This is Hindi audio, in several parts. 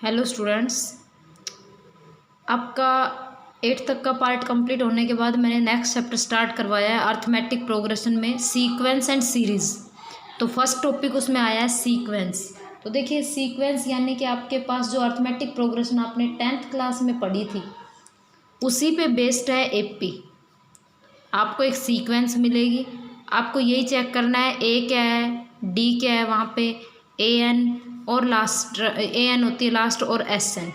हेलो स्टूडेंट्स, आपका 8th तक का पार्ट कंप्लीट होने के बाद मैंने नेक्स्ट चैप्टर स्टार्ट करवाया है अर्थमेटिक प्रोग्रेशन में सीक्वेंस एंड सीरीज़। तो फर्स्ट टॉपिक उसमें आया है सीक्वेंस। तो देखिए सीक्वेंस यानी कि आपके पास जो अर्थमेटिक प्रोग्रेशन आपने 10th क्लास में पढ़ी थी उसी पे बेस्ड है एपी। आपको एक सीक्वेंस मिलेगी, आपको यही चेक करना है ए क्या है, डी क्या है, वहाँ पे ए एन और लास्ट ए एन होती है लास्ट और एस एन।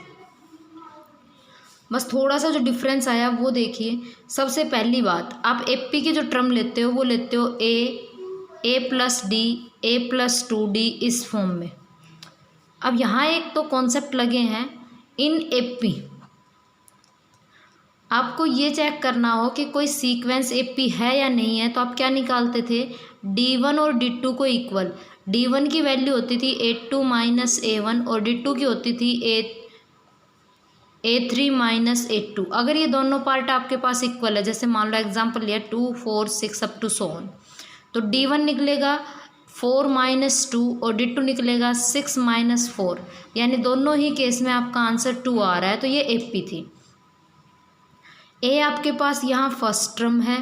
बस थोड़ा सा जो डिफरेंस आया वो देखिए। सबसे पहली बात, आप एपी की जो टर्म लेते हो वो लेते हो ए प्लस डी, ए प्लस 2D इस फॉर्म में। अब यहाँ एक तो कॉन्सेप्ट लगे हैं इन एपी, आपको ये चेक करना हो कि कोई सीक्वेंस एपी है या नहीं है। तो आप क्या निकालते थे, D1 और D2 को इक्वल। D1 की वैल्यू होती थी A2 माइनस A1 और D2 की होती थी A3 माइनस A2। अगर ये दोनों पार्ट आपके पास इक्वल है, जैसे मान लो एग्जांपल लिया 2 4 6 अप टू सो ऑन, तो D1 निकलेगा 4 माइनस 2 और D2 निकलेगा 6 माइनस 4, यानी दोनों ही केस में आपका आंसर 2 आ रहा है। तो ये एपी थी। ए आपके पास यहाँ फर्स्ट टर्म है,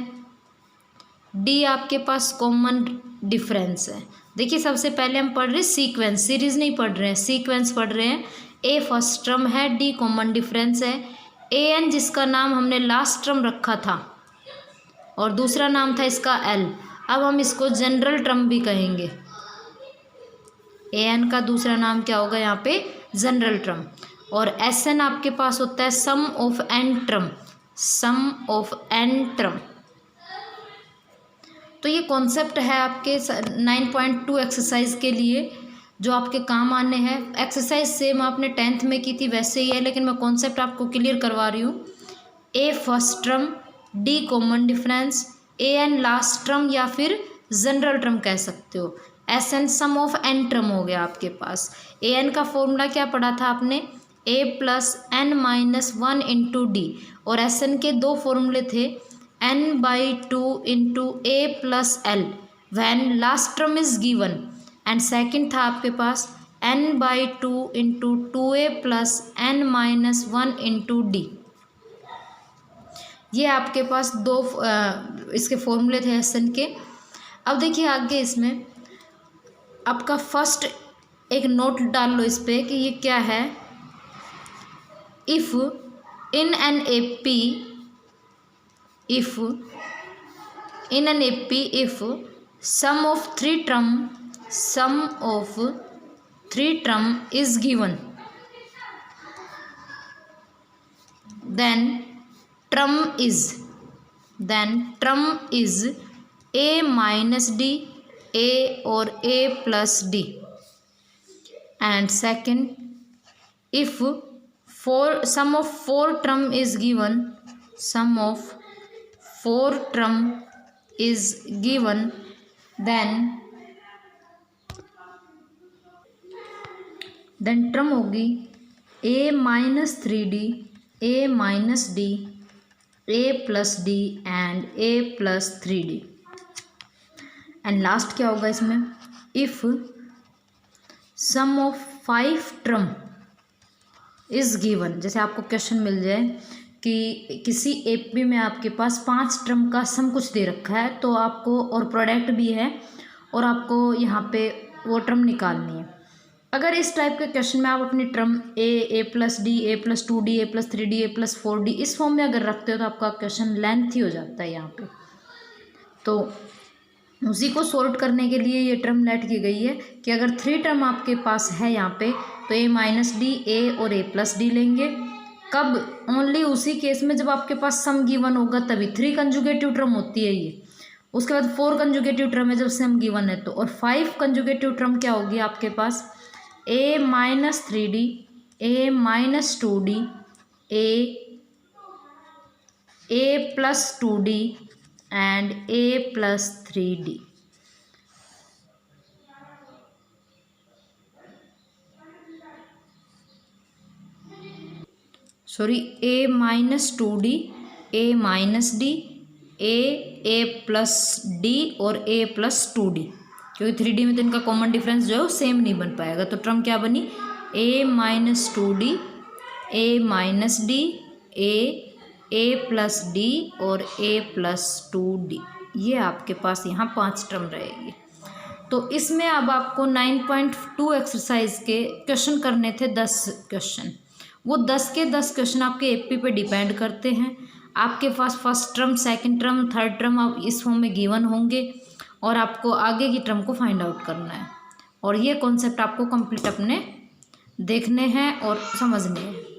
डी आपके पास कॉमन डिफरेंस है। देखिए सबसे पहले हम पढ़ रहे हैं सीक्वेंस, सीरीज नहीं पढ़ रहे हैं, सीक्वेंस पढ़ रहे हैं। ए फर्स्ट टर्म है, डी कॉमन डिफरेंस है, ए एन जिसका नाम हमने लास्ट टर्म रखा था और दूसरा नाम था इसका एल। अब हम इसको जनरल टर्म भी कहेंगे। ए एन का दूसरा नाम क्या होगा यहाँ पे, जनरल टर्म। और एस एन आपके पास होता है sum of N term, sum of N term. तो ये कॉन्सेप्ट है आपके 9.2 एक्सरसाइज के लिए जो आपके काम आने हैं। एक्सरसाइज सेम आपने 10th में की थी वैसे ही है, लेकिन मैं कॉन्सेप्ट आपको क्लियर करवा रही हूँ। A first term, D common difference, A N last term या फिर जनरल टर्म कह सकते हो, S N sum of N term हो गया आपके पास। ए एन का फॉर्मूला क्या पढ़ा था आपने, A plus N minus 1 into D, और एस एन के दो फॉर्मूले थे n/2 into A plus L when last term is given, and second था आपके पास n/2 into 2a plus n minus 1 into D. ये आपके पास दो इसके फॉर्मूले थे एस एन के। अब देखिए आगे इसमें आपका फर्स्ट एक नोट डाल लो इस पर कि ये क्या है। If in an AP, if in an AP if sum of three term is given, then term is a minus d, a or a plus d, and second if sum of four term is given, sum of 4 term is given, then term होगी a minus 3d, a minus d, a plus d and a plus 3d। And last क्या होगा इसमें, if some of 5 term is given. जैसे आपको क्वेश्चन मिल जाए कि किसी एपी में आपके पास 5 टर्म का सम कुछ दे रखा है, तो आपको और प्रोडक्ट भी है और आपको यहाँ पे वो टर्म निकालनी है। अगर इस टाइप के क्वेश्चन में आप अपनी टर्म ए प्लस डी, ए प्लस 2D, ए प्लस 3D, ए प्लस 4D इस फॉर्म में अगर रखते हो तो आपका क्वेश्चन लेंथी हो जाता है यहाँ पे। तो उसी को सॉल्व करने के लिए ये टर्म लेट की गई है कि अगर 3 टर्म आपके पास है यहाँ पे तो ए माइनस डी, ए और ए प्लस डी लेंगे। कब, ओनली उसी केस में जब आपके पास सम गिवन होगा तभी। 3 कंजुगेटिव टर्म होती है ये, उसके बाद 4 कंजुगेटिव टर्म है जब सम गिवन है तो, और 5 कंजुगेटिव टर्म क्या होगी आपके पास, a minus 3D, a minus 2D, a plus 2D and a plus 3D। Sorry, a minus 2D, a minus D, a plus D और a प्लस 2D, क्योंकि 3D में तो इनका कॉमन डिफरेंस जो है वो सेम नहीं बन पाएगा। तो टर्म क्या बनी, ए माइनस 2d, ए माइनस डी, ए प्लस डी और ए प्लस 2d। ये आपके पास यहाँ 5 टर्म रहेगी। तो इसमें अब आपको 9.2 एक्सरसाइज के क्वेश्चन करने थे 10 क्वेश्चन। वो 10 के 10 क्वेश्चन आपके एपी पे डिपेंड करते हैं। आपके पास first term, second term, third term आप इस फॉर्म में गिवन होंगे और आपको आगे की टर्म को फाइंड आउट करना है। और ये कॉन्सेप्ट आपको कंप्लीट अपने देखने हैं और समझने हैं।